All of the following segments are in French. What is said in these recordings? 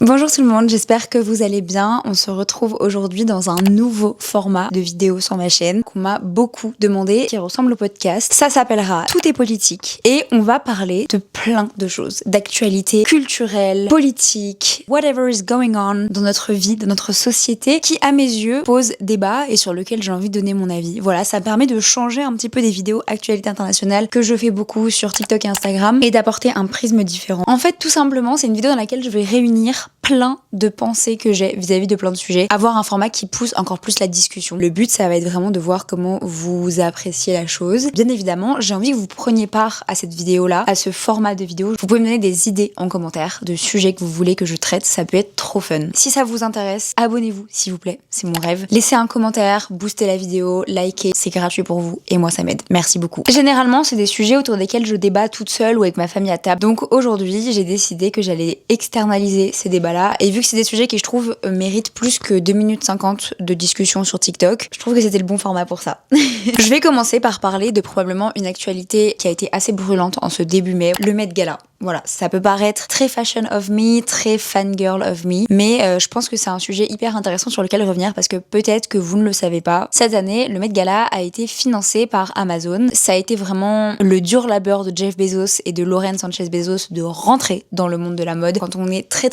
Bonjour tout le monde, j'espère que vous allez bien. On se retrouve aujourd'hui dans un nouveau format de vidéo sur ma chaîne qu'on m'a beaucoup demandé, qui ressemble au podcast. Ça s'appellera Tout est politique et on va parler de plein de choses, d'actualité culturelle, politique, whatever is going on dans notre vie, dans notre société, qui à mes yeux pose débat et sur lequel j'ai envie de donner mon avis. Voilà, ça me permet de changer un petit peu des vidéos actualité internationale que je fais beaucoup sur TikTok et Instagram et d'apporter un prisme différent. En fait, tout simplement, c'est une vidéo dans laquelle je vais réunir plein de pensées que j'ai vis-à-vis de plein de sujets, avoir un format qui pousse encore plus la discussion. Le but, ça va être vraiment de voir comment vous appréciez la chose. Bien évidemment, j'ai envie que vous preniez part à cette vidéo-là, à ce format de vidéo. Vous pouvez me donner des idées en commentaire de sujets que vous voulez que je traite, ça peut être trop fun. Si ça vous intéresse, abonnez-vous s'il vous plaît, c'est mon rêve. Laissez un commentaire, boostez la vidéo, likez, c'est gratuit pour vous et moi ça m'aide. Merci beaucoup. Généralement, c'est des sujets autour desquels je débat toute seule ou avec ma famille à table. Donc aujourd'hui, j'ai décidé que j'allais externaliser ces débats-là. Et vu que c'est des sujets qui, je trouve, méritent plus que 2 minutes 50 de discussion sur TikTok, je trouve que c'était le bon format pour ça. Je vais commencer par parler de probablement une actualité qui a été assez brûlante en ce début mai, le Met Gala. Voilà, ça peut paraître très fashion of me, très fangirl of me, mais je pense que c'est un sujet hyper intéressant sur lequel revenir parce que peut-être que vous ne le savez pas. Cette année, le Met Gala a été financé par Amazon. Ça a été vraiment le dur labeur de Jeff Bezos et de Lauren Sanchez Bezos de rentrer dans le monde de la mode. Quand on est très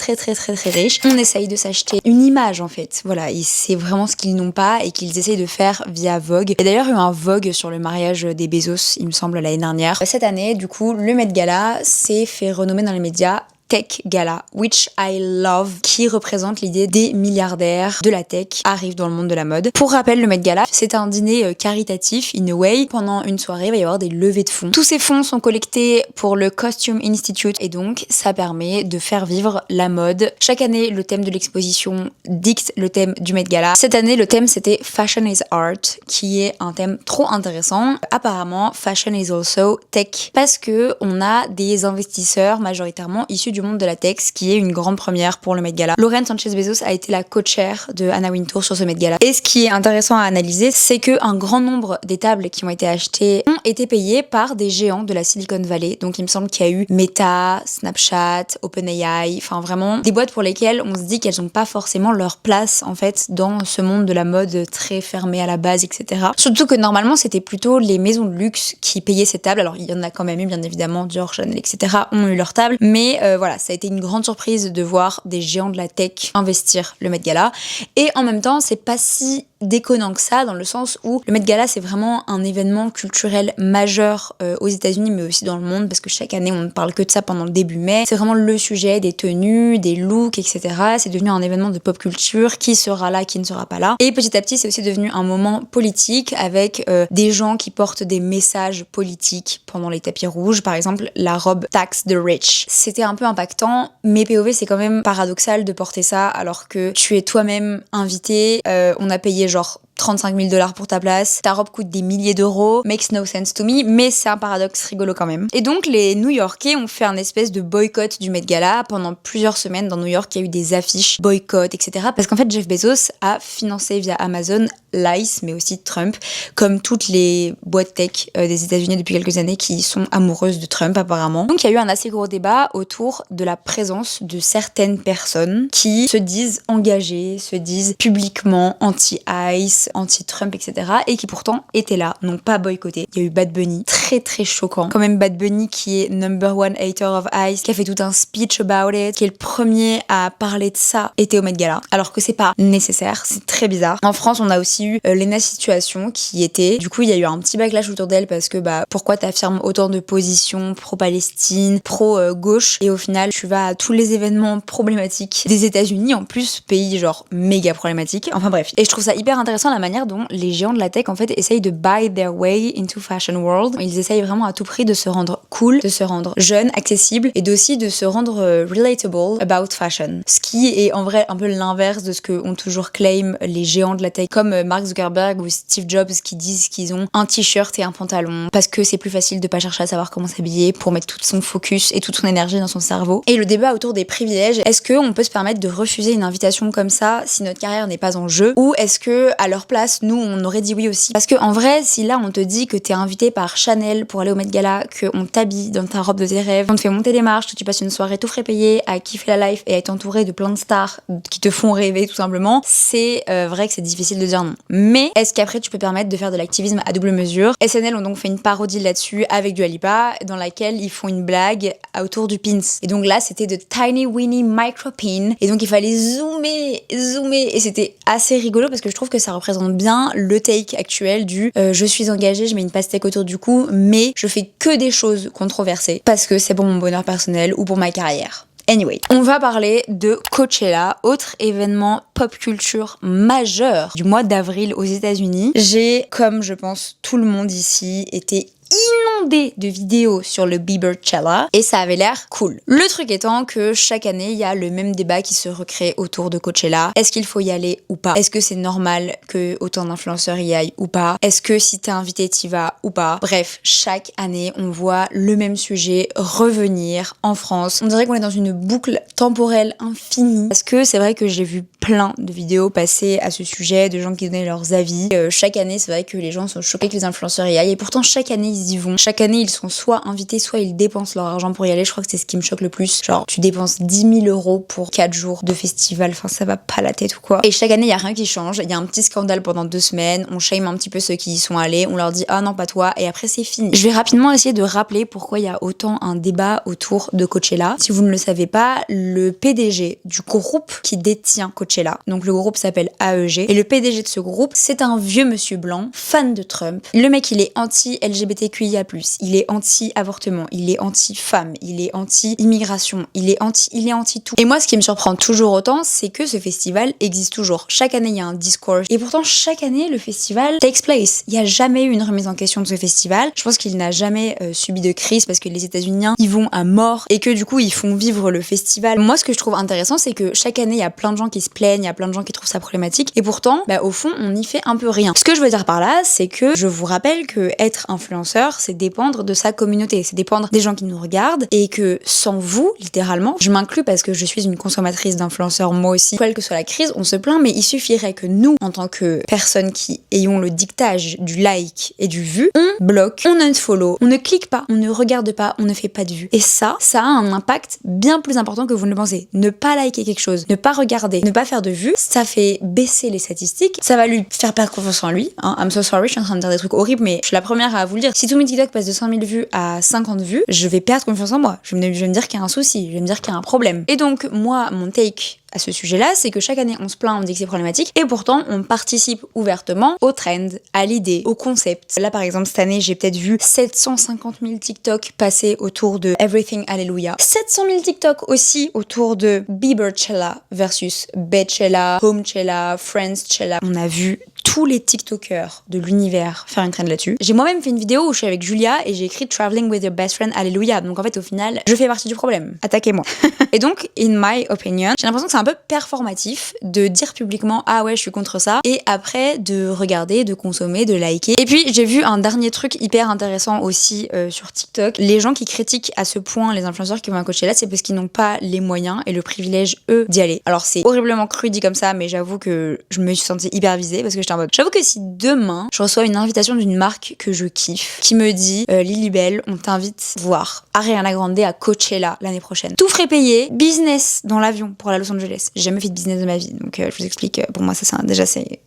riche, on essaye de s'acheter une image en fait. Voilà, et c'est vraiment ce qu'ils n'ont pas et qu'ils essayent de faire via Vogue. Il y a d'ailleurs eu un Vogue sur le mariage des Bezos, il me semble, l'année dernière. Cette année, du coup, le Met Gala s'est fait renommer dans les médias Tech Gala, which I love, qui représente l'idée des milliardaires de la tech arrivent dans le monde de la mode. Pour rappel, le Met Gala, c'est un dîner caritatif, in a way. Pendant une soirée, il va y avoir des levées de fonds. Tous ces fonds sont collectés pour le Costume Institute et donc ça permet de faire vivre la mode. Chaque année, le thème de l'exposition dicte le thème du Met Gala. Cette année, le thème c'était Fashion is Art, qui est un thème trop intéressant. Apparemment, Fashion is also Tech, parce que on a des investisseurs majoritairement issus du monde de la tech, ce qui est une grande première pour le Met Gala. Lauren Sanchez Bezos a été la co-chair de Anna Wintour sur ce Met Gala. Et ce qui est intéressant à analyser, c'est qu'un grand nombre des tables qui ont été achetées ont été payées par des géants de la Silicon Valley. Donc il me semble qu'il y a eu Meta, Snapchat, OpenAI, enfin vraiment des boîtes pour lesquelles on se dit qu'elles n'ont pas forcément leur place en fait dans ce monde de la mode très fermé à la base, etc. Surtout que normalement c'était plutôt les maisons de luxe qui payaient ces tables. Alors il y en a quand même eu bien évidemment, Dior, Chanel, etc. ont eu leur table, mais voilà, ça a été une grande surprise de voir des géants de la tech investir le Met Gala. Et en même temps, c'est pas si déconnant que ça, dans le sens où le Met Gala c'est vraiment un événement culturel majeur aux États-Unis mais aussi dans le monde, parce que chaque année on ne parle que de ça pendant le début mai. C'est vraiment le sujet des tenues, des looks, etc. C'est devenu un événement de pop culture, qui sera là, qui ne sera pas là. Et petit à petit c'est aussi devenu un moment politique avec des gens qui portent des messages politiques pendant les tapis rouges. Par exemple la robe Tax the Rich, c'était un peu impactant, mais POV c'est quand même paradoxal de porter ça alors que tu es toi-même invité, on a payé genre 35 000 $ pour ta place, ta robe coûte des milliers d'euros, makes no sense to me, mais c'est un paradoxe rigolo quand même. Et donc les New-Yorkais ont fait un espèce de boycott du Met Gala. Pendant plusieurs semaines dans New York, il y a eu des affiches boycott, etc. Parce qu'en fait Jeff Bezos a financé via Amazon l'ICE, mais aussi Trump, comme toutes les boîtes tech des États-Unis depuis quelques années qui sont amoureuses de Trump apparemment. Donc il y a eu un assez gros débat autour de la présence de certaines personnes qui se disent engagées, se disent publiquement anti-ICE, anti-Trump, etc. et qui pourtant étaient là, n'ont pas boycotté. Il y a eu Bad Bunny, très choquant. Quand même Bad Bunny qui est number one hater of ICE, qui a fait tout un speech about it, qui est le premier à parler de ça, était au Met Gala. Alors que c'est pas nécessaire, c'est très bizarre. En France, on a aussi eu Lena Situation qui était. Du coup, il y a eu un petit backlash autour d'elle parce que pourquoi t'affirmes autant de positions pro-Palestine, pro-gauche, et au final, tu vas à tous les événements problématiques des États-Unis, en plus, pays genre méga problématique. Enfin bref. Et je trouve ça hyper intéressant la manière dont les géants de la tech en fait essayent de buy their way into fashion world. Ils essayent vraiment à tout prix de se rendre cool, de se rendre jeune, accessible et aussi de se rendre relatable about fashion. Ce qui est en vrai un peu l'inverse de ce que ont toujours claim les géants de la tech comme Mark Zuckerberg ou Steve Jobs qui disent qu'ils ont un t-shirt et un pantalon parce que c'est plus facile de pas chercher à savoir comment s'habiller pour mettre tout son focus et toute son énergie dans son cerveau. Et le débat autour des privilèges, est-ce qu'on peut se permettre de refuser une invitation comme ça si notre carrière n'est pas en jeu, ou est-ce que à leur place, nous on aurait dit oui aussi. Parce que en vrai, si là on te dit que t'es invité par Chanel pour aller au Met Gala, qu'on t'habille dans ta robe de tes rêves, on te fait monter les marches, que tu passes une soirée tout frais payée à kiffer la life et à être entouré de plein de stars qui te font rêver tout simplement, c'est vrai que c'est difficile de dire non. Mais est-ce qu'après tu peux permettre de faire de l'activisme à double mesure? SNL ont donc fait une parodie là-dessus avec Dua Lipa dans laquelle ils font une blague autour du pins. Et donc là c'était de Tiny Weeny Micro Pin et donc il fallait zoomer et c'était assez rigolo parce que je trouve que ça représente bien le take actuel du je suis engagée, je mets une pastèque autour du cou mais je fais que des choses controversées parce que c'est pour mon bonheur personnel ou pour ma carrière. Anyway, on va parler de Coachella, autre événement pop culture majeur du mois d'avril aux États-Unis. J'ai, comme je pense tout le monde ici, été inondé de vidéos sur le Bieberchella et ça avait l'air cool. Le truc étant que chaque année, il y a le même débat qui se recrée autour de Coachella. Est-ce qu'il faut y aller ou pas? Est-ce que c'est normal que autant d'influenceurs y aillent ou pas? Est-ce que si t'es invité, t'y vas ou pas? Bref, chaque année, on voit le même sujet revenir en France. On dirait qu'on est dans une boucle temporelle infinie parce que c'est vrai que j'ai vu plein de vidéos passer à ce sujet, de gens qui donnaient leurs avis. Chaque année, c'est vrai que les gens sont choqués que les influenceurs y aillent et pourtant chaque année, ils y vont. Chaque année, ils sont soit invités, soit ils dépensent leur argent pour y aller. Je crois que c'est ce qui me choque le plus. Genre, tu dépenses 10 000 € pour 4 jours de festival. Enfin, ça va pas la tête ou quoi. Et chaque année, il y a rien qui change. Il y a un petit scandale pendant 2 semaines. On shame un petit peu ceux qui y sont allés. On leur dit, ah non, pas toi. Et après, c'est fini. Je vais rapidement essayer de rappeler pourquoi il y a autant un débat autour de Coachella. Si vous ne le savez pas, le PDG du groupe qui détient Coachella, donc le groupe s'appelle AEG, et le PDG de ce groupe, c'est un vieux monsieur blanc, fan de Trump. Le mec, il est anti-LGBTQIA+, il est anti-avortement, il est anti-femme, il est anti-immigration, il est anti tout. Et moi, ce qui me surprend toujours autant, c'est que ce festival existe toujours. Chaque année, il y a un discours. Et pourtant, chaque année, le festival takes place. Il n'y a jamais eu une remise en question de ce festival. Je pense qu'il n'a jamais subi de crise parce que les États-Unis, ils vont à mort et que du coup, ils font vivre le festival. Moi, ce que je trouve intéressant, c'est que chaque année, il y a plein de gens qui se plaignent, il y a plein de gens qui trouvent ça problématique. Et pourtant, au fond, on n'y fait un peu rien. Ce que je veux dire par là, c'est que je vous rappelle que être influenceur, c'est dépendre de sa communauté, c'est dépendre des gens qui nous regardent et que sans vous, littéralement, je m'inclus parce que je suis une consommatrice d'influenceurs moi aussi, quelle que soit la crise, on se plaint, mais il suffirait que nous, en tant que personnes qui ayons le dictage du like et du vu, on bloque, on unfollow, on ne clique pas, on ne regarde pas, on ne fait pas de vue. Et ça a un impact bien plus important que vous ne le pensez. Ne pas liker quelque chose, ne pas regarder, ne pas faire de vue, ça fait baisser les statistiques, ça va lui faire perdre confiance en lui. I'm so sorry, je suis en train de dire des trucs horribles, mais je suis la première à vous le dire. Si tous mes TikTok passent de 100 000 vues à 50 vues, je vais perdre confiance en moi. Je vais me dire qu'il y a un souci, je vais me dire qu'il y a un problème. Et donc, moi, mon take à ce sujet-là, c'est que chaque année, on se plaint, on dit que c'est problématique, et pourtant, on participe ouvertement au trend, à l'idée, au concept. Là, par exemple, cette année, j'ai peut-être vu 750 000 TikTok passer autour de Everything Hallelujah. 700 000 TikTok aussi autour de Bieberchella versus Betchella, Homechella, Friendschella. On a vu tous les TikTokers de l'univers faire une trend là-dessus. J'ai moi-même fait une vidéo où je suis avec Julia et j'ai écrit Traveling with your best friend, Alléluia. Donc en fait, au final, je fais partie du problème. Attaquez-moi. Et donc, in my opinion, j'ai l'impression que c'est un peu performatif de dire publiquement ah ouais, je suis contre ça et après de regarder, de consommer, de liker. Et puis, j'ai vu un dernier truc hyper intéressant aussi sur TikTok. Les gens qui critiquent à ce point les influenceurs qui vont à Coachella, c'est parce qu'ils n'ont pas les moyens et le privilège, eux, d'y aller. Alors, c'est horriblement cru dit comme ça, mais j'avoue que je me suis sentie hyper visée parce que j'étais en mode. J'avoue que si demain, je reçois une invitation d'une marque que je kiffe, qui me dit Lilibelle, on t'invite voir Ariana Grande à Coachella l'année prochaine. Tout frais payé, business dans l'avion pour aller à Los Angeles. J'ai jamais fait de business de ma vie, donc je vous explique. Pour moi, ça c'est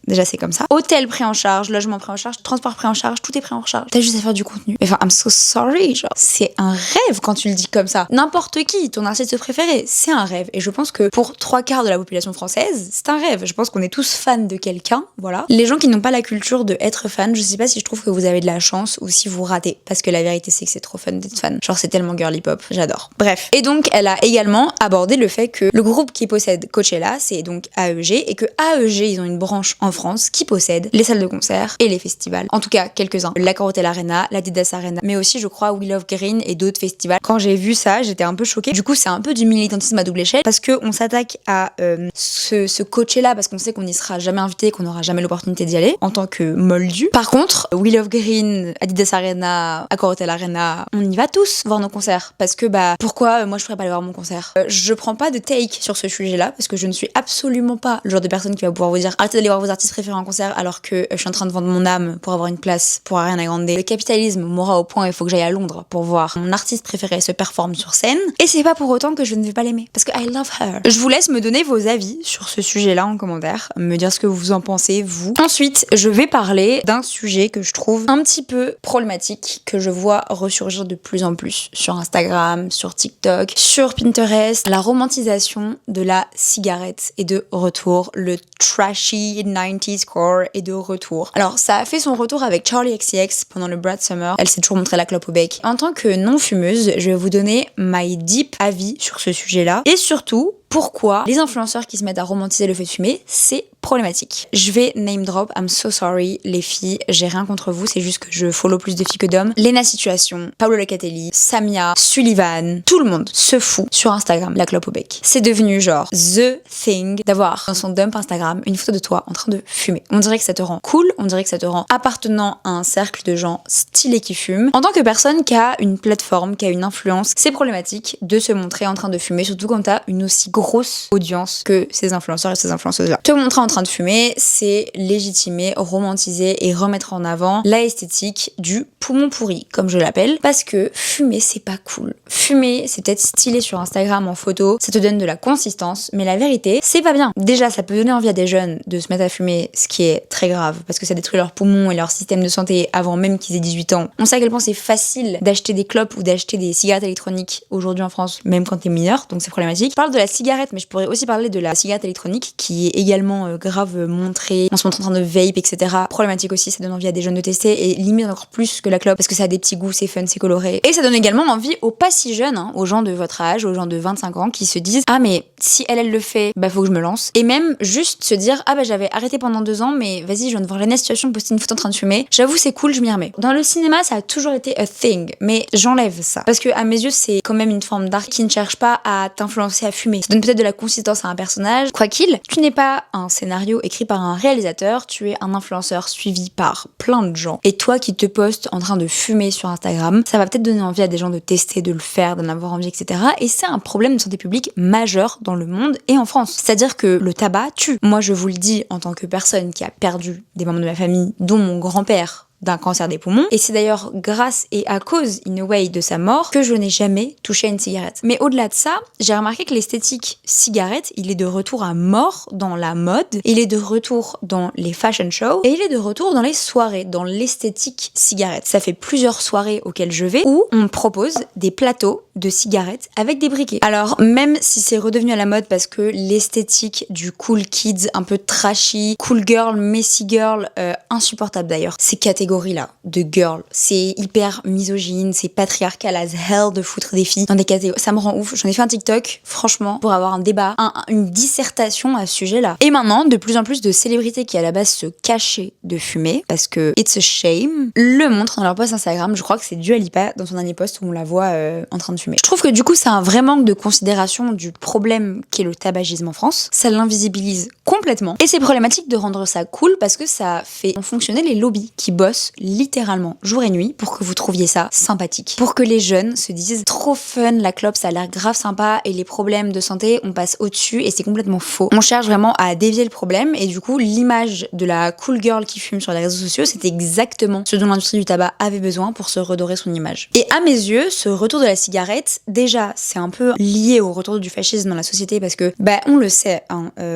déjà c'est comme ça. Hôtel pris en charge, logement pris en charge, transport pris en charge, tout est pris en charge. T'as juste à faire du contenu. Enfin, I'm so sorry, genre c'est un rêve quand tu le dis comme ça. N'importe qui, ton artiste préféré, c'est un rêve. Et je pense que pour 3/4 de la population française, c'est un rêve. Je pense qu'on est tous fans de quelqu'un, voilà. Les gens qui n'ont pas la culture de être fan, je sais pas si je trouve que vous avez de la chance ou si vous ratez. Parce que la vérité, c'est que c'est trop fun d'être fan. Genre, c'est tellement girly pop, j'adore. Bref. Et donc, elle a également abordé le fait que le groupe qui possède Coachella, c'est donc AEG, et que AEG, ils ont une branche en France qui possède les salles de concert et les festivals. En tout cas, quelques-uns. La Carotel Arena, l'Adidas Arena, mais aussi, je crois, We Love Green et d'autres festivals. Quand j'ai vu ça, j'étais un peu choquée. Du coup, c'est un peu du militantisme à double échelle parce que on s'attaque à ce Coachella parce qu'on sait qu'on n'y sera jamais invité, qu'on n'aura jamais l'opportunité l'opportunité d'y aller en tant que moldu. Par contre, We Love Green, Adidas Arena, Accor Hotel Arena, on y va tous voir nos concerts parce que pourquoi moi je ferais pas aller voir mon concert? Je prends pas de take sur ce sujet-là parce que je ne suis absolument pas le genre de personne qui va pouvoir vous dire arrêtez d'aller voir vos artistes préférés en concert alors que je suis en train de vendre mon âme pour avoir une place pour Ariana Grande. Le capitalisme m'aura au point, il faut que j'aille à Londres pour voir mon artiste préféré se performe sur scène et c'est pas pour autant que je ne vais pas l'aimer parce que I love her. Je vous laisse me donner vos avis sur ce sujet-là en commentaire, me dire ce que vous en pensez vous. Ensuite, je vais parler d'un sujet que je trouve un petit peu problématique, que je vois ressurgir de plus en plus sur Instagram, sur TikTok, sur Pinterest. La romantisation de la cigarette est de retour. Le trashy 90s core est de retour. Alors, ça a fait son retour avec Charli XCX pendant le Brat Summer. Elle s'est toujours montré la clope au bec. En tant que non-fumeuse, je vais vous donner my deep avis sur ce sujet-là. Et surtout, pourquoi les influenceurs qui se mettent à romantiser le fait de fumer, c'est problématique. Je vais name drop, I'm so sorry les filles, j'ai rien contre vous, c'est juste que je follow plus de filles que d'hommes. Lena Situation, Paolo Locatelli, Samia, Sullivan, tout le monde se fout sur Instagram la clope au bec. C'est devenu genre the thing d'avoir dans son dump Instagram une photo de toi en train de fumer. On dirait que ça te rend cool, on dirait que ça te rend appartenant à un cercle de gens stylés qui fument. En tant que personne qui a une plateforme, qui a une influence, c'est problématique de se montrer en train de fumer, surtout quand t'as une aussi grosse audience que ces influenceurs et ces influenceuses-là. Te montrer en train de fumer, c'est légitimer, romantiser et remettre en avant la esthétique du poumon pourri, comme je l'appelle, parce que fumer, c'est pas cool. Fumer, c'est peut-être stylé sur Instagram en photo, ça te donne de la consistance, mais la vérité, c'est pas bien. Déjà, ça peut donner envie à des jeunes de se mettre à fumer, ce qui est très grave, parce que ça détruit leurs poumons et leur système de santé avant même qu'ils aient 18 ans. On sait à quel point c'est facile d'acheter des clopes ou d'acheter des cigarettes électroniques aujourd'hui en France, même quand t'es mineur, donc c'est problématique. Je parle de la cigarette, mais je pourrais aussi parler de la cigarette électronique, qui est également grave montrée, on se montre en train de vape, etc. Problématique aussi, ça donne envie à des jeunes de tester, et limite encore plus que la clope, parce que ça a des petits goûts, c'est fun, c'est coloré. Et ça donne également envie aux pas si jeunes, aux gens de votre âge, aux gens de 25 ans, qui se disent ah mais si elle le fait, faut que je me lance. Et même juste se dire ah j'avais arrêté pendant 2 ans, mais vas-y, je viens de voir la situation, poster une photo en train de fumer. J'avoue c'est cool, je m'y remets. Dans le cinéma, ça a toujours été a thing, mais j'enlève ça. Parce que à mes yeux, c'est quand même une forme d'art qui ne cherche pas à t'influencer à fumer. Ça donne peut-être de la consistance à un personnage. Quoi qu'il, tu n'es pas un scénario écrit par un réalisateur, tu es un influenceur suivi par plein de gens. Et toi qui te postes en train de fumer sur Instagram, ça va peut-être donner envie à des gens de tester, de le faire, d'en avoir envie, etc. Et c'est un problème de santé publique majeur dans le monde et en France. C'est-à-dire que le tabac tue. Moi, je vous le dis en tant que personne qui a perdu des membres de ma famille, dont mon grand-père, d'un cancer des poumons. Et c'est d'ailleurs grâce et à cause, in a way, de sa mort que je n'ai jamais touché à une cigarette. Mais au-delà de ça, j'ai remarqué que l'esthétique cigarette, il est de retour à mort dans la mode, il est de retour dans les fashion shows, et il est de retour dans les soirées, dans l'esthétique cigarette. Ça fait plusieurs soirées auxquelles je vais où on me propose des plateaux de cigarettes avec des briquets. Alors, même si c'est redevenu à la mode parce que l'esthétique du cool kids, un peu trashy, cool girl, messy girl, insupportable d'ailleurs, ces catégories-là de girl, c'est hyper misogyne, c'est patriarcal as hell de foutre des filles dans des catégories. Ça me rend ouf. J'en ai fait un TikTok, franchement, pour avoir un débat, une dissertation à ce sujet-là. Et maintenant, de plus en plus de célébrités qui à la base se cachaient de fumer, parce que it's a shame, le montrent dans leur post Instagram. Je crois que c'est Dua Lipa dans son dernier post où on la voit en train de fumer. Je trouve que du coup, c'est un vrai manque de considération du problème qu'est le tabagisme en France. Ça l'invisibilise complètement. Et c'est problématique de rendre ça cool parce que ça fait fonctionner les lobbies qui bossent littéralement jour et nuit pour que vous trouviez ça sympathique. Pour que les jeunes se disent trop fun, la clope ça a l'air grave sympa et les problèmes de santé on passe au-dessus et c'est complètement faux. On cherche vraiment à dévier le problème et du coup l'image de la cool girl qui fume sur les réseaux sociaux c'est exactement ce dont l'industrie du tabac avait besoin pour se redorer son image. Et à mes yeux, ce retour de la cigarette, déjà c'est un peu lié au retour du fascisme dans la société parce que on le sait,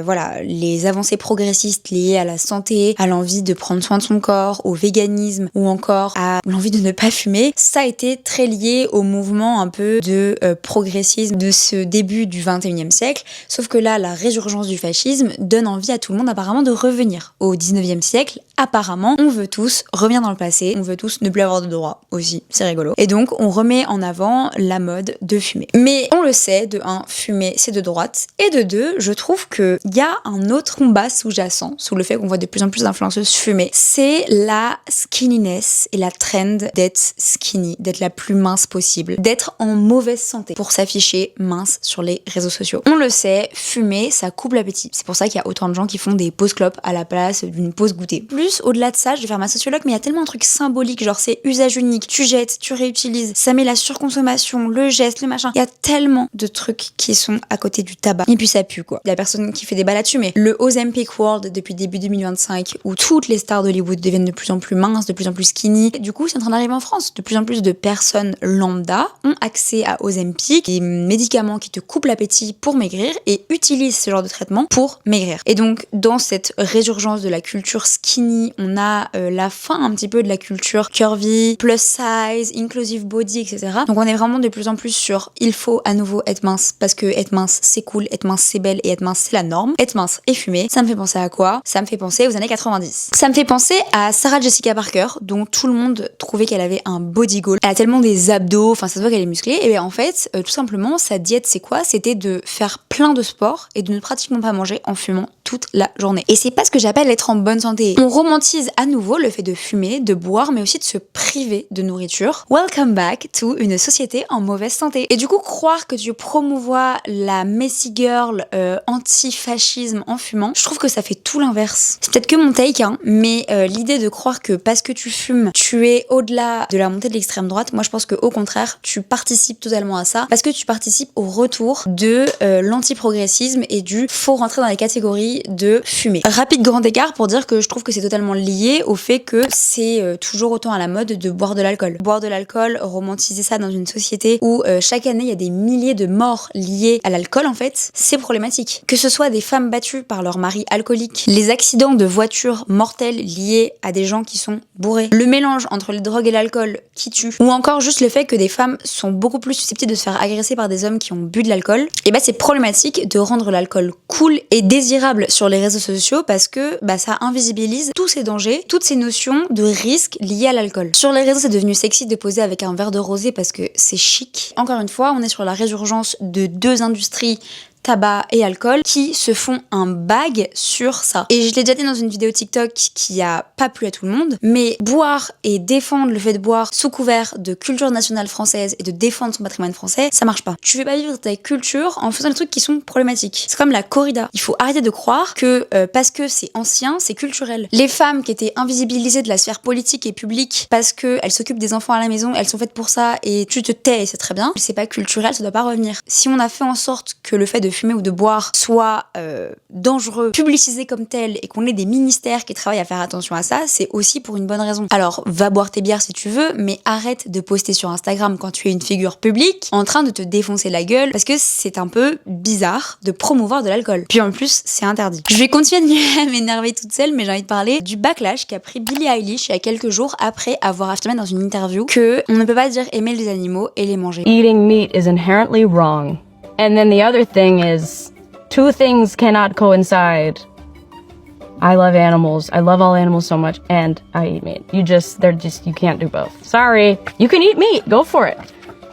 voilà, les avancées progressistes liées à la santé, à l'envie de prendre soin de son corps, au véganisme ou encore à l'envie de ne pas fumer, ça a été très lié au mouvement un peu de progressisme de ce début du 21e siècle, sauf que là la résurgence du fascisme donne envie à tout le monde apparemment de revenir au 19e siècle. Apparemment on veut tous revenir dans le passé, on veut tous ne plus avoir de droits aussi, c'est rigolo, et donc on remet en avant la mode de fumer. Mais on le sait, de 1, fumer c'est de droite, et de 2, je trouve qu'il y a un autre combat sous-jacent, sous le fait qu'on voit de plus en plus d'influenceuses fumer, c'est la skinniness et la trend d'être skinny, d'être la plus mince possible, d'être en mauvaise santé pour s'afficher mince sur les réseaux sociaux. On le sait, fumer, ça coupe l'appétit. C'est pour ça qu'il y a autant de gens qui font des pauses clopes à la place d'une pause goûter. Plus, au-delà de ça, je vais faire ma sociologue, mais il y a tellement un truc symbolique, genre c'est usage unique, tu jettes, tu réutilises, ça met la surconsommation, le geste, le machin. Il y a tellement de trucs qui sont à côté du tabac. Et puis ça pue quoi. Il y a personne qui fait débat là-dessus, mais le Ozempic World depuis début 2025, où toutes les stars d'Hollywood deviennent de plus en plus minces, de plus en plus skinny. Du coup, c'est en train d'arriver en France. De plus en plus de personnes lambda ont accès à Ozempic, des médicaments qui te coupent l'appétit pour maigrir et utilisent ce genre de traitement pour maigrir. Et donc, dans cette résurgence de la culture skinny, on a la fin un petit peu de la culture curvy, plus size, inclusive body, etc. Donc on est vraiment de plus en plus sur il faut à nouveau être mince parce que être mince c'est cool, être mince c'est belle et être mince c'est la norme. Être mince et fumer, ça me fait penser à quoi? Ça me fait penser aux années 90. Ça me fait penser à Sarah Jessica Parker, dont tout le monde trouvait qu'elle avait un body goal. Elle a tellement des abdos, enfin ça se voit qu'elle est musclée. Et bien en fait, tout simplement, sa diète c'est quoi? C'était de faire plein de sport et de ne pratiquement pas manger en fumant toute la journée. Et c'est pas ce que j'appelle être en bonne santé. On romantise à nouveau le fait de fumer, de boire, mais aussi de se priver de nourriture. Welcome back to une société en mauvaise santé. Et du coup, croire que tu promouvois la messy girl anti-fascisme en fumant, je trouve que ça fait tout l'inverse. C'est peut-être que mon take, hein, mais l'idée de croire que parce que tu fumes, tu es au-delà de la montée de l'extrême droite, moi je pense que au contraire, tu participes totalement à ça, parce que tu participes au retour de l'anti-progressisme et du faut rentrer dans les catégories de fumer. Rapide grand écart pour dire que je trouve que c'est totalement lié au fait que c'est toujours autant à la mode de boire de l'alcool. Boire de l'alcool, romantiser ça dans une société où chaque année il y a des milliers de morts liées à l'alcool en fait, c'est problématique. Que ce soit des femmes battues par leur mari alcoolique, les accidents de voiture mortels liés à des gens qui sont bourrés, le mélange entre les drogues et l'alcool qui tue, ou encore juste le fait que des femmes sont beaucoup plus susceptibles de se faire agresser par des hommes qui ont bu de l'alcool, et bah c'est problématique de rendre l'alcool cool et désirable sur les réseaux sociaux parce que ça invisibilise tous ces dangers, toutes ces notions de risque liées à l'alcool. Sur les réseaux, c'est devenu sexy de poser avec un verre de rosé parce que c'est chic. Encore une fois, on est sur la résurgence de deux industries, tabac et alcool, qui se font un bag sur ça. Et je l'ai déjà dit dans une vidéo TikTok qui a pas plu à tout le monde, mais boire et défendre le fait de boire sous couvert de culture nationale française et de défendre son patrimoine français, ça marche pas. Tu fais pas vivre ta culture en faisant des trucs qui sont problématiques. C'est comme la corrida. Il faut arrêter de croire que parce que c'est ancien, c'est culturel. Les femmes qui étaient invisibilisées de la sphère politique et publique parce qu'elles s'occupent des enfants à la maison, elles sont faites pour ça et tu te tais et c'est très bien, c'est pas culturel, ça doit pas revenir. Si on a fait en sorte que le fait de fumer ou de boire soit dangereux, publicisé comme tel et qu'on ait des ministères qui travaillent à faire attention à ça, c'est aussi pour une bonne raison. Alors va boire tes bières si tu veux, mais arrête de poster sur Instagram quand tu es une figure publique en train de te défoncer la gueule parce que c'est un peu bizarre de promouvoir de l'alcool. Puis en plus, c'est interdit. Je vais continuer à m'énerver toute seule, mais j'ai envie de parler du backlash qu'a pris Billie Eilish il y a quelques jours après avoir affirmé dans une interview que on ne peut pas dire aimer les animaux et les manger. Eating meat is inherently wrong. And then the other thing is, two things cannot coincide. I love animals. I love all animals so much, and I eat meat. You can't do both. Sorry. You can eat meat. Go for it.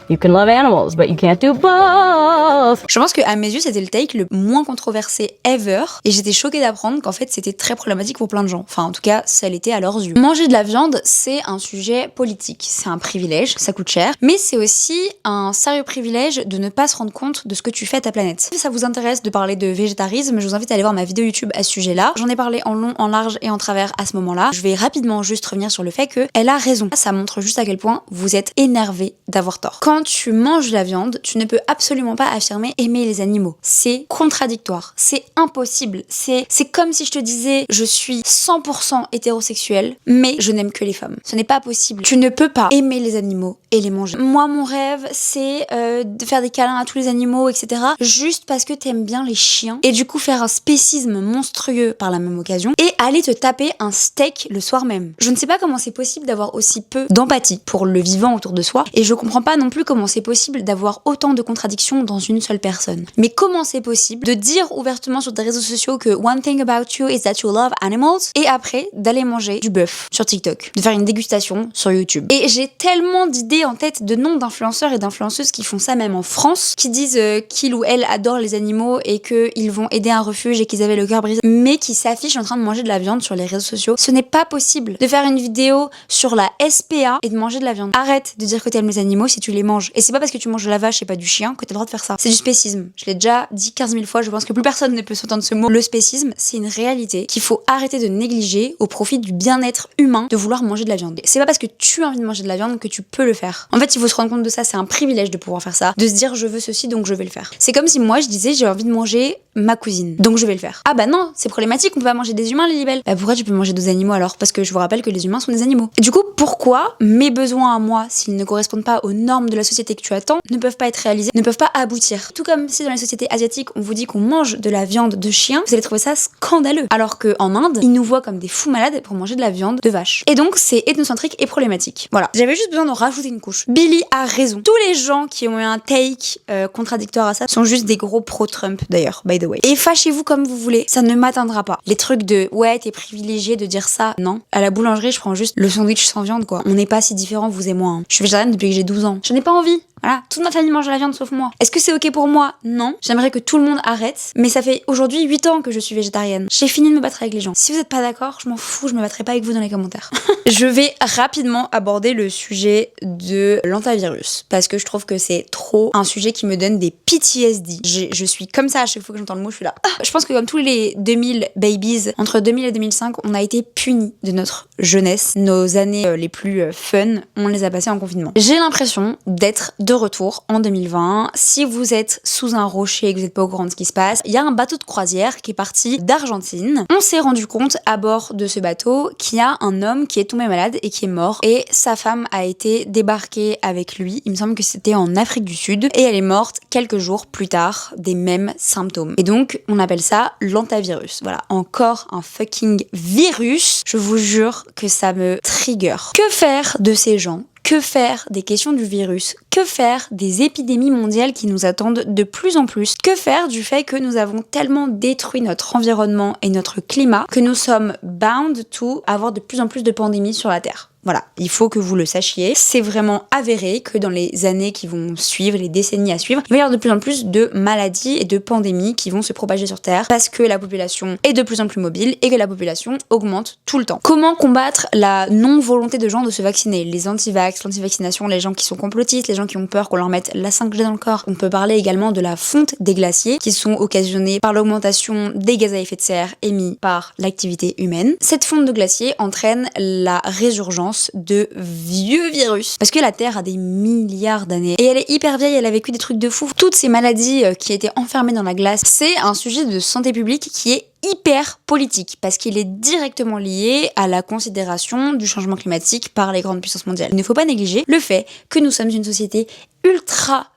You can love animals, but you can't do both. Je pense qu'à mes yeux, c'était le take le moins controversé ever. Et j'étais choquée d'apprendre qu'en fait, c'était très problématique pour plein de gens. Enfin, en tout cas, ça l'était à leurs yeux. Manger de la viande, c'est un sujet politique. C'est un privilège, ça coûte cher. Mais c'est aussi un sérieux privilège de ne pas se rendre compte de ce que tu fais à ta planète. Si ça vous intéresse de parler de végétarisme, je vous invite à aller voir ma vidéo YouTube à ce sujet-là. J'en ai parlé en long, en large et en travers à ce moment-là. Je vais rapidement juste revenir sur le fait qu'elle a raison. Ça montre juste à quel point vous êtes énervé d'avoir tort. Quand tu manges de la viande, tu ne peux absolument pas affirmer aimer les animaux. C'est contradictoire. C'est impossible. C'est comme si je te disais je suis 100% hétérosexuelle, mais je n'aime que les femmes. Ce n'est pas possible. Tu ne peux pas aimer les animaux et les manger. Moi, mon rêve, c'est de faire des câlins à tous les animaux, etc. Juste parce que t'aimes bien les chiens. Et du coup, faire un spécisme monstrueux par la même occasion. Et aller te taper un steak le soir même. Je ne sais pas comment c'est possible d'avoir aussi peu d'empathie pour le vivant autour de soi. Et je comprends pas non plus plus comment c'est possible d'avoir autant de contradictions dans une seule personne. Mais comment c'est possible de dire ouvertement sur des réseaux sociaux que one thing about you is that you love animals et après d'aller manger du bœuf sur TikTok, de faire une dégustation sur YouTube. Et j'ai tellement d'idées en tête de noms d'influenceurs et d'influenceuses qui font ça même en France, qui disent qu'ils ou elles adorent les animaux et qu'ils vont aider un refuge et qu'ils avaient le cœur brisé, mais qui s'affichent en train de manger de la viande sur les réseaux sociaux. Ce n'est pas possible de faire une vidéo sur la SPA et de manger de la viande. Arrête de dire que t'aimes les animaux si tu les manges. Et c'est pas parce que tu manges de la vache et pas du chien que t'as le droit de faire ça. C'est du spécisme. Je l'ai déjà dit 15 000 fois, je pense que plus personne ne peut s'entendre ce mot. Le spécisme, c'est une réalité qu'il faut arrêter de négliger au profit du bien-être humain de vouloir manger de la viande. C'est pas parce que tu as envie de manger de la viande que tu peux le faire. En fait, il faut se rendre compte de ça, c'est un privilège de pouvoir faire ça, de se dire je veux ceci donc je vais le faire. C'est comme si moi je disais j'ai envie de manger ma cousine, donc je vais le faire. Ah bah non, c'est problématique, on peut pas manger des humains les libelles. Bah pourquoi tu peux manger d'autres animaux alors? Parce que je vous rappelle que les humains sont des animaux. Et du coup, pourquoi mes besoins à moi, s'ils ne correspondent pas aux normes de la société que tu attends, ne peuvent pas être réalisés, ne peuvent pas aboutir? Tout comme si dans les sociétés asiatiques, on vous dit qu'on mange de la viande de chien, vous allez trouver ça scandaleux. Alors qu'en Inde, ils nous voient comme des fous malades pour manger de la viande de vache. Et donc, c'est ethnocentrique et problématique. Voilà. J'avais juste besoin d'en rajouter une couche. Billy a raison. Tous les gens qui ont eu un take contradictoire à ça sont juste des gros pro-Trump, d'ailleurs, by the way. Et fâchez-vous comme vous voulez, ça ne m'atteindra pas. Les trucs de ouais, t'es privilégié de dire ça, non. À la boulangerie, je prends juste le sandwich sans viande, quoi. On n'est pas si différents, vous et moi. Hein. Je suis végétarienne depuis que j'ai 12 ans. Je n'ai pas envie. Voilà, toute ma famille mange de la viande sauf moi. Est-ce que c'est ok pour moi? Non. J'aimerais que tout le monde arrête, mais ça fait aujourd'hui 8 ans que je suis végétarienne. J'ai fini de me battre avec les gens. Si vous êtes pas d'accord, je m'en fous, je me battrai pas avec vous dans les commentaires. Je vais rapidement aborder le sujet de l'antivirus, parce que je trouve que c'est trop un sujet qui me donne des PTSD. Je suis comme ça à chaque fois que j'entends le mot, je suis là. Je pense que comme tous les 2000 babies, entre 2000 et 2005, on a été punis de notre jeunesse. Nos années les plus fun, on les a passées en confinement. J'ai l'impression d'être de retour en 2020. Si vous êtes sous un rocher et que vous n'êtes pas au courant de ce qui se passe, il y a un bateau de croisière qui est parti d'Argentine. On s'est rendu compte à bord de ce bateau qu'il y a un homme qui est tombé malade et qui est mort, et sa femme a été débarquée avec lui. Il me semble que c'était en Afrique du Sud, et elle est morte quelques jours plus tard des mêmes symptômes. Et donc on appelle ça l'antivirus. Voilà, encore un fucking virus. Je vous jure que ça me trigger. Que faire de ces gens? Que faire des questions du virus? Que faire des épidémies mondiales qui nous attendent de plus en plus? Que faire du fait que nous avons tellement détruit notre environnement et notre climat que nous sommes bound to avoir de plus en plus de pandémies sur la Terre? Voilà, il faut que vous le sachiez. C'est vraiment avéré que dans les années qui vont suivre, les décennies à suivre, il va y avoir de plus en plus de maladies et de pandémies qui vont se propager sur Terre parce que la population est de plus en plus mobile et que la population augmente tout le temps. Comment combattre la non-volonté de gens de se vacciner? Les anti-vax, l'anti-vaccination, les gens qui sont complotistes, les gens qui ont peur qu'on leur mette la 5G dans le corps. On peut parler également de la fonte des glaciers qui sont occasionnés par l'augmentation des gaz à effet de serre émis par l'activité humaine. Cette fonte de glaciers entraîne la résurgence de vieux virus. Parce que la Terre a des milliards d'années. Et elle est hyper vieille, elle a vécu des trucs de fou. Toutes ces maladies qui étaient enfermées dans la glace, c'est un sujet de santé publique qui est hyper politique, parce qu'il est directement lié à la considération du changement climatique par les grandes puissances mondiales. Il ne faut pas négliger le fait que nous sommes une société ultra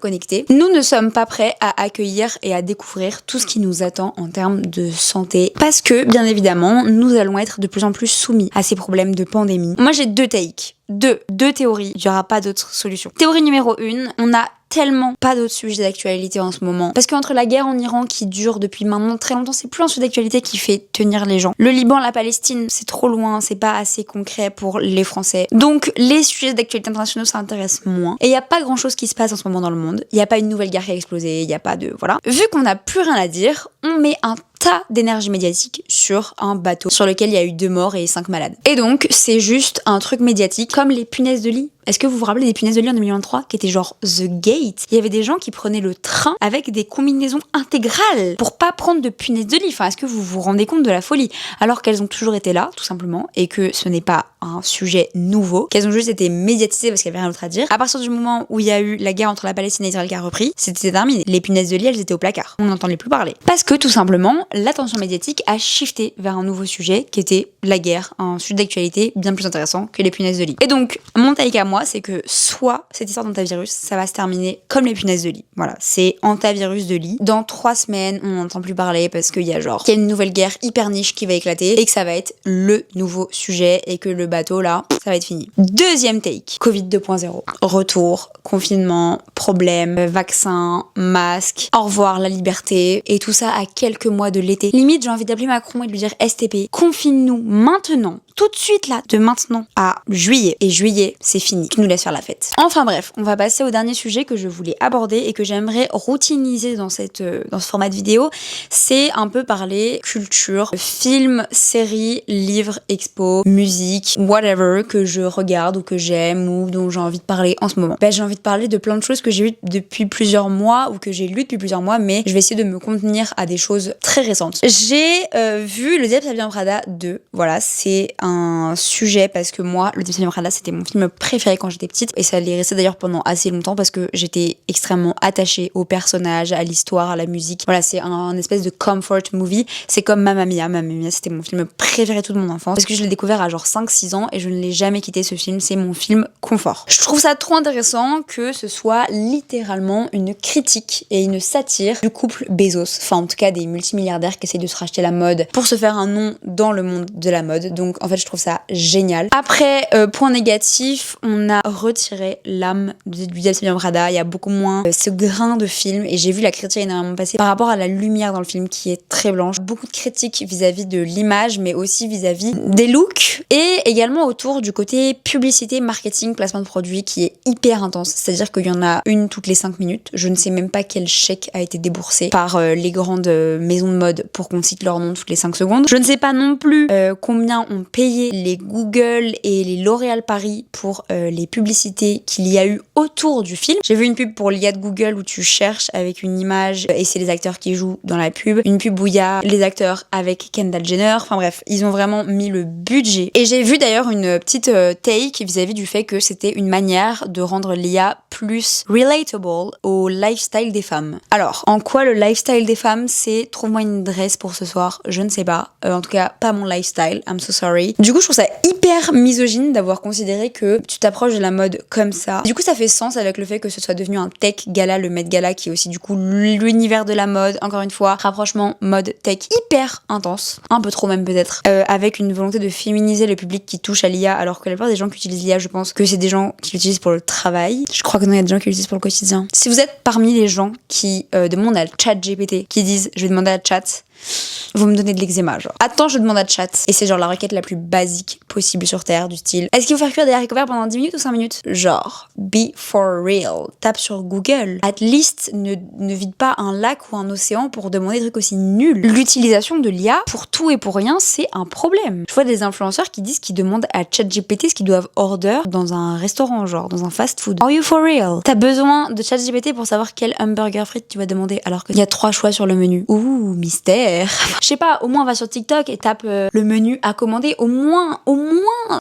connectée. Nous ne sommes pas prêts à accueillir et à découvrir tout ce qui nous attend en termes de santé, parce que, bien évidemment, nous allons être de plus en plus soumis à ces problèmes de pandémie. Moi, j'ai deux takes. Deux théories. Il n'y aura pas d'autre solution. Théorie numéro 1, on a tellement pas d'autres sujets d'actualité en ce moment. Parce qu'entre la guerre en Iran qui dure depuis maintenant très longtemps, c'est plus un sujet d'actualité qui fait tenir les gens. Le Liban, la Palestine, c'est trop loin, c'est pas assez concret pour les Français. Donc les sujets d'actualité internationaux, ça intéresse moins. Et il y a pas grand chose qui se passe en ce moment dans le monde. Il y a pas une nouvelle guerre qui a explosé, il y a pas de... Voilà. Vu qu'on n'a plus rien à dire, on met un tas d'énergie médiatique sur un bateau sur lequel il y a eu 2 morts et 5 malades. Et donc, c'est juste un truc médiatique comme les punaises de lit. Est-ce que vous vous rappelez des punaises de lit en 2023 qui étaient genre The Gate? Il y avait des gens qui prenaient le train avec des combinaisons intégrales pour pas prendre de punaises de lit. Enfin, est-ce que vous vous rendez compte de la folie? Alors qu'elles ont toujours été là, tout simplement, et que ce n'est pas un sujet nouveau, qu'elles ont juste été médiatisées parce qu'il y avait rien d'autre à dire. À partir du moment où il y a eu la guerre entre la Palestine et Israël qui a repris, c'était terminé. Les punaises de lit, elles étaient au placard. On n'entendait plus parler. Parce que, tout simplement, l'attention médiatique a shifté vers un nouveau sujet qui était la guerre, un sujet d'actualité bien plus intéressant que les punaises de lit. Et donc, mon take à moi, c'est que soit cette histoire d'hantavirus, ça va se terminer comme les punaises de lit. Voilà, c'est hantavirus de lit. Dans 3 semaines, on n'entend plus parler parce qu'il y a une nouvelle guerre hyper niche qui va éclater et que ça va être le nouveau sujet et que le bateau là, ça va être fini. Deuxième take, Covid 2.0. Retour, confinement, problème, vaccin, masque, au revoir la liberté et tout ça à quelques mois de l'été. Limite, j'ai envie d'appeler Macron et de lui dire STP, confine-nous maintenant, tout de suite là, de maintenant à juillet. Et juillet, c'est fini. Tu nous laisses faire la fête. Enfin bref, on va passer au dernier sujet que je voulais aborder et que j'aimerais routiniser dans ce format de vidéo. C'est un peu parler culture, films, séries, livres, expos, musique, whatever que je regarde ou que j'aime ou dont j'ai envie de parler en ce moment. J'ai envie de parler de plein de choses que j'ai vues depuis plusieurs mois ou que j'ai lues depuis plusieurs mois, mais je vais essayer de me contenir à des choses très récentes. J'ai vu Le Diable s'habille en Prada 2. Voilà, c'est un sujet parce que moi, Le Diable s'habille en Prada, c'était mon film préféré quand j'étais petite et ça l'est resté d'ailleurs pendant assez longtemps parce que j'étais extrêmement attachée aux personnages, à l'histoire, à la musique. Voilà, c'est un espèce de comfort movie. C'est comme Mamma Mia. Mamma Mia, c'était mon film préféré toute mon enfance parce que je l'ai découvert à genre 5-6 ans et je ne l'ai jamais quitté ce film. C'est mon film confort. Je trouve ça trop intéressant que ce soit littéralement une critique et une satire du couple Bezos. Enfin, en tout cas, des multimilliardaires qui essayent de se racheter la mode pour se faire un nom dans le monde de la mode. Donc, en fait, je trouve ça génial. Après, point négatif, on a retiré l'âme du Diable s'habille en Prada. Il y a beaucoup moins ce grain de film et j'ai vu la critique énormément passer par rapport à la lumière dans le film qui est très blanche. Beaucoup de critiques vis-à-vis de l'image, mais aussi vis-à-vis des looks et également autour du côté publicité, marketing, placement de produits qui est hyper intense. C'est-à-dire qu'il y en a une toutes les 5 minutes. Je ne sais même pas quel chèque a été déboursé par les grandes maisons de mode pour qu'on cite leur nom toutes les 5 secondes. Je ne sais pas non plus combien ont payé les Google et les L'Oréal Paris pour les publicités qu'il y a eu autour du film. J'ai vu une pub pour l'IA de Google où tu cherches avec une image et c'est les acteurs qui jouent dans la pub. Une pub où il y a les acteurs avec Kendall Jenner. Enfin bref, ils ont vraiment mis le budget. Et j'ai vu d'ailleurs une petite take vis-à-vis du fait que c'était une manière de rendre l'IA plus relatable au lifestyle des femmes. Alors, en quoi le lifestyle des femmes, c'est trouve-moi une dress pour ce soir, je ne sais pas. En tout cas, pas mon lifestyle, I'm so sorry. Du coup, je trouve ça hyper misogyne d'avoir considéré que tu t'approches de la mode comme ça. Du coup, ça fait sens avec le fait que ce soit devenu un tech gala, le Met Gala, qui est aussi du coup l'univers de la mode. Encore une fois, rapprochement mode tech hyper intense, un peu trop même peut-être, avec une volonté de féminiser le public qui touche à l'IA, alors que la plupart des gens qui utilisent l'IA, je pense que c'est des gens qui l'utilisent pour le travail. Je crois que non, il y a des gens qui l'utilisent pour le quotidien. Si vous êtes parmi les gens qui demandent à ChatGPT, qui disent je vais demander à Chat, vous me donnez de l'eczéma, genre. Attends, je demande à Chat. Et c'est genre la requête la plus basique possible sur Terre, du style est-ce qu'il faut faire cuire des haricots verts pendant 10 minutes ou 5 minutes? Genre, be for real. Tape sur Google. At least, ne vide pas un lac ou un océan pour demander des trucs aussi nuls. L'utilisation de l'IA pour tout et pour rien, c'est un problème. Je vois des influenceurs qui disent qu'ils demandent à ChatGPT ce qu'ils doivent order dans un restaurant, genre, dans un fast-food. Are you for real? T'as besoin de ChatGPT pour savoir quel hamburger frites tu vas demander alors qu'il y a 3 choix sur le menu. Ouh, mystère. Je sais pas, au moins va sur TikTok et tape le menu à commander. Au moins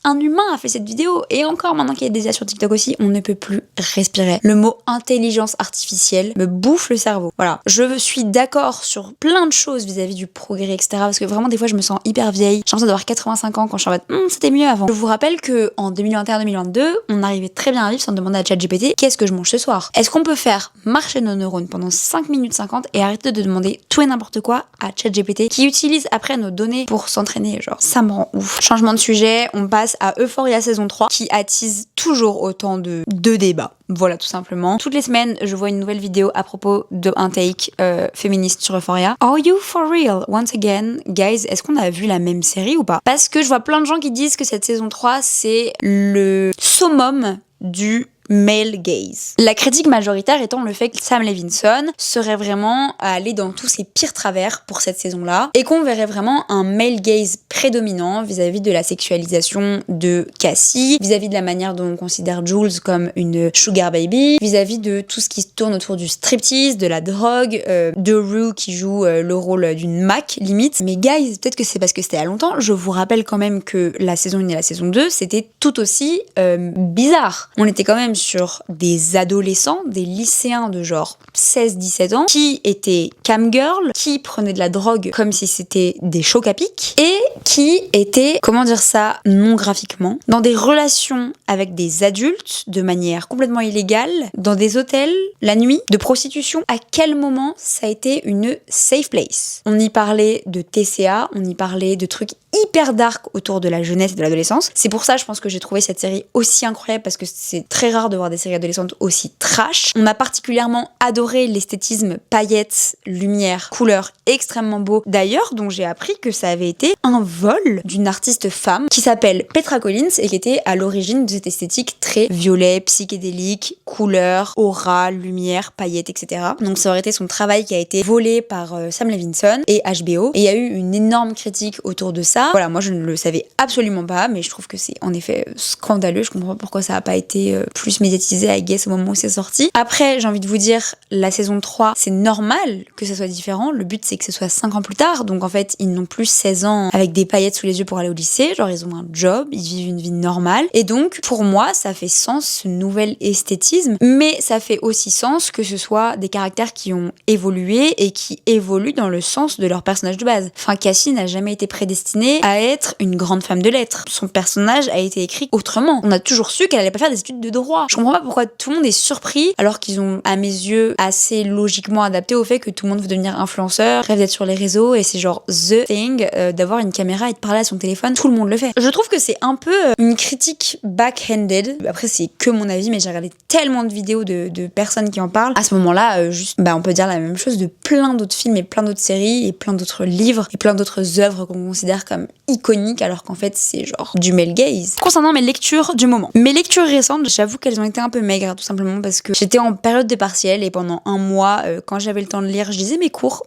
un humain a fait cette vidéo. Et encore, maintenant qu'il y a des IA sur TikTok aussi, on ne peut plus respirer. Le mot intelligence artificielle me bouffe le cerveau. Voilà. Je suis d'accord sur plein de choses vis-à-vis du progrès, etc. Parce que vraiment, des fois, je me sens hyper vieille. J'ai l'impression d'avoir 85 ans quand je suis en mode, c'était mieux avant. Je vous rappelle que en 2021-2022, on arrivait très bien à vivre sans demander à ChatGPT qu'est-ce que je mange ce soir. Est-ce qu'on peut faire marcher nos neurones pendant 5 minutes 50 et arrêter de demander tout et n'importe quoi à ChatGPT qui utilise après nos données pour s'entraîner, genre ça me rend ouf. Changement de sujet, on passe à Euphoria saison 3 qui attise toujours autant de débats. Voilà, tout simplement. Toutes les semaines, je vois une nouvelle vidéo à propos d'un take féministe sur Euphoria. Are you for real? Once again, guys, est-ce qu'on a vu la même série ou pas? Parce que je vois plein de gens qui disent que cette saison 3, c'est le summum du male gaze. La critique majoritaire étant le fait que Sam Levinson serait vraiment allé dans tous ses pires travers pour cette saison-là et qu'on verrait vraiment un male gaze prédominant vis-à-vis de la sexualisation de Cassie, vis-à-vis de la manière dont on considère Jules comme une sugar baby, vis-à-vis de tout ce qui se tourne autour du striptease, de la drogue, de Rue qui joue le rôle d'une Mac limite. Mais guys, peut-être que c'est parce que c'était à longtemps, je vous rappelle quand même que la saison 1 et la saison 2, c'était tout aussi bizarre. On était quand même sur des adolescents, des lycéens de genre 16-17 ans, qui étaient camgirls, qui prenaient de la drogue comme si c'était des chocs à pic, et qui étaient, comment dire ça, non graphiquement, dans des relations avec des adultes de manière complètement illégale, dans des hôtels, la nuit, de prostitution. À quel moment ça a été une safe place? On y parlait de TCA, on y parlait de trucs hyper dark autour de la jeunesse et de l'adolescence. C'est pour ça, je pense que j'ai trouvé cette série aussi incroyable, parce que c'est très rare de voir des séries adolescentes aussi trash. On a particulièrement adoré l'esthétisme paillettes, lumière, couleurs extrêmement beau. D'ailleurs, dont j'ai appris que ça avait été un vol d'une artiste femme qui s'appelle Petra Collins et qui était à l'origine de cette esthétique très violet, psychédélique, couleurs, aura, lumière, paillettes, etc. Donc ça aurait été son travail qui a été volé par Sam Levinson et HBO. Et il y a eu une énorme critique autour de ça. Voilà, moi je ne le savais absolument pas, mais je trouve que c'est en effet scandaleux. Je comprends pas pourquoi ça a pas été plus médiatisé, I guess, au moment où c'est sorti. Après, j'ai envie de vous dire, la saison 3, c'est normal que ça soit différent. Le but, c'est que ce soit 5 ans plus tard. Donc en fait, ils n'ont plus 16 ans avec des paillettes sous les yeux pour aller au lycée. Genre, ils ont un job, ils vivent une vie normale. Et donc, pour moi, ça fait sens, ce nouvel esthétisme. Mais ça fait aussi sens que ce soit des caractères qui ont évolué et qui évoluent dans le sens de leur personnage de base. Enfin, Cassie n'a jamais été prédestinée à être une grande femme de lettres. Son personnage a été écrit autrement. On a toujours su qu'elle allait pas faire des études de droit. Je comprends pas pourquoi tout le monde est surpris, alors qu'ils ont, à mes yeux, assez logiquement adapté au fait que tout le monde veut devenir influenceur, rêve d'être sur les réseaux, et c'est genre the thing d'avoir une caméra et de parler à son téléphone. Tout le monde le fait. Je trouve que c'est un peu une critique backhanded. Après, c'est que mon avis, mais j'ai regardé tellement de vidéos de personnes qui en parlent. À ce moment-là, on peut dire la même chose de plein d'autres films et plein d'autres séries et plein d'autres livres et plein d'autres œuvres qu'on considère comme iconiques, alors qu'en fait, c'est genre du male gaze. Concernant mes lectures du moment. Mes lectures récentes, j'avoue qu'elles ont été un peu maigres, tout simplement parce que j'étais en période de partiel et pendant un mois, quand j'avais le temps de lire, je lisais mes cours.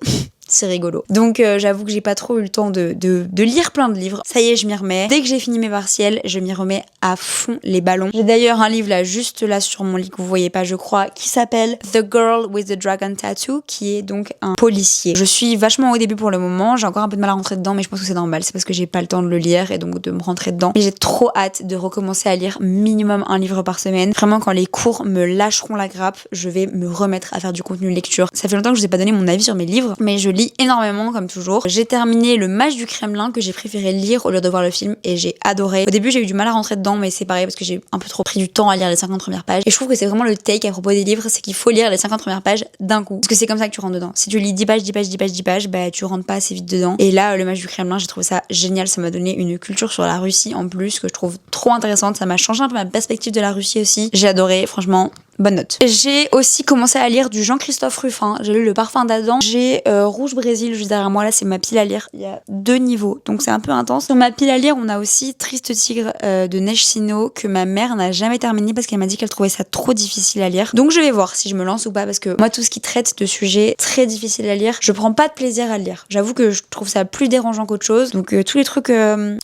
C'est rigolo. Donc j'avoue que j'ai pas trop eu le temps de lire plein de livres. Ça y est, je m'y remets. Dès que j'ai fini mes partiels, je m'y remets à fond les ballons. J'ai d'ailleurs un livre là, juste là sur mon lit que vous voyez pas, je crois, qui s'appelle The Girl with the Dragon Tattoo, qui est donc un policier. Je suis vachement au début pour le moment, j'ai encore un peu de mal à rentrer dedans, mais je pense que c'est normal, c'est parce que j'ai pas le temps de le lire et donc de me rentrer dedans. Mais j'ai trop hâte de recommencer à lire minimum un livre par semaine. Vraiment, quand les cours me lâcheront la grappe, je vais me remettre à faire du contenu lecture. Ça fait longtemps que je vous ai pas donné mon avis sur mes livres, mais je lis énormément comme toujours. J'ai terminé Le Mage du Kremlin que j'ai préféré lire au lieu de voir le film et j'ai adoré. Au début j'ai eu du mal à rentrer dedans, mais c'est pareil parce que j'ai un peu trop pris du temps à lire les 50 premières pages et je trouve que c'est vraiment le take à propos des livres, c'est qu'il faut lire les 50 premières pages d'un coup parce que c'est comme ça que tu rentres dedans. Si tu lis 10 pages, 10 pages, 10 pages, 10 pages, bah tu rentres pas assez vite dedans. Et là Le Mage du Kremlin, j'ai trouvé ça génial, ça m'a donné une culture sur la Russie en plus que je trouve trop intéressante, ça m'a changé un peu ma perspective de la Russie aussi. J'ai adoré, franchement. Bonne note. J'ai aussi commencé à lire du Jean-Christophe Ruffin. J'ai lu Le Parfum d'Adam. J'ai Rouge Brésil juste derrière moi. Là, c'est ma pile à lire. Il y a 2 niveaux, donc c'est un peu intense. Sur ma pile à lire, on a aussi Triste Tigre de Neige Sino que ma mère n'a jamais terminé parce qu'elle m'a dit qu'elle trouvait ça trop difficile à lire. Donc je vais voir si je me lance ou pas parce que moi, tout ce qui traite de sujets très difficiles à lire, je prends pas de plaisir à le lire. J'avoue que je trouve ça plus dérangeant qu'autre chose. Donc tous les trucs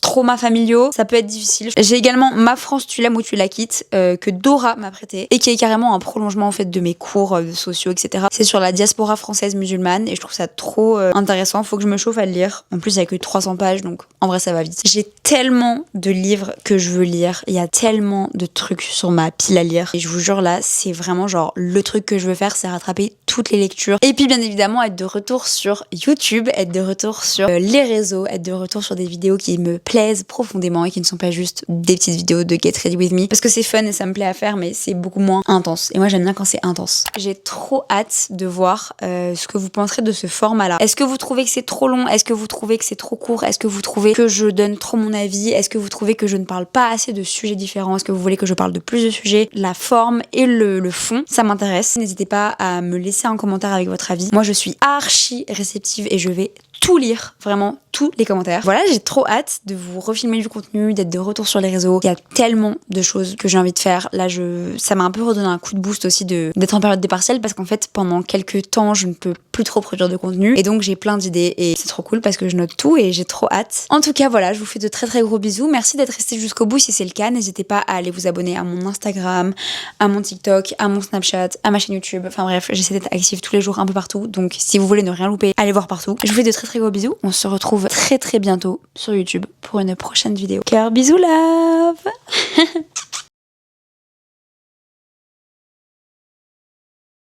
traumas familiaux, ça peut être difficile. J'ai également Ma France, tu l'aimes ou tu la quittes que Dora m'a prêté et qui est carrément un prolongement en fait de mes cours sociaux, etc. C'est sur la diaspora française musulmane et je trouve ça trop intéressant. Faut que je me chauffe à le lire. En plus, il y a que 300 pages, donc en vrai, ça va vite. J'ai tellement de livres que je veux lire. Il y a tellement de trucs sur ma pile à lire. Et je vous jure, là, c'est vraiment genre le truc que je veux faire, c'est rattraper toutes les lectures. Et puis, bien évidemment, être de retour sur YouTube, être de retour sur les réseaux, être de retour sur des vidéos qui me plaisent profondément et qui ne sont pas juste des petites vidéos de Get Ready With Me. Parce que c'est fun et ça me plaît à faire, mais c'est beaucoup moins intense. Et moi, j'aime bien quand c'est intense. J'ai trop hâte de voir ce que vous penserez de ce format-là. Est-ce que vous trouvez que c'est trop long? Est-ce que vous trouvez que c'est trop court? Est-ce que vous trouvez que je donne trop mon avis? Est-ce que vous trouvez que je ne parle pas assez de sujets différents? Est-ce que vous voulez que je parle de plus de sujets? La forme et le fond, ça m'intéresse. N'hésitez pas à me laisser un commentaire avec votre avis. Moi, je suis archi réceptive et je vais tout lire, vraiment tous les commentaires. Voilà, j'ai trop hâte de vous refilmer du contenu, d'être de retour sur les réseaux. Il y a tellement de choses que j'ai envie de faire. Là, ça m'a un peu redonné un coup de boost aussi d'être en période des partiels parce qu'en fait, pendant quelques temps, je ne peux plus trop produire de contenu et donc j'ai plein d'idées et c'est trop cool parce que je note tout et j'ai trop hâte. En tout cas, voilà, je vous fais de très très gros bisous. Merci d'être resté jusqu'au bout si c'est le cas. N'hésitez pas à aller vous abonner à mon Instagram, à mon TikTok, à mon Snapchat, à ma chaîne YouTube. Enfin bref, j'essaie d'être active tous les jours un peu partout. Donc si vous voulez ne rien louper, allez voir partout. Je vous fais de très très gros bisous. On se retrouve très très bientôt sur YouTube pour une prochaine vidéo. Cœur, bisous, love.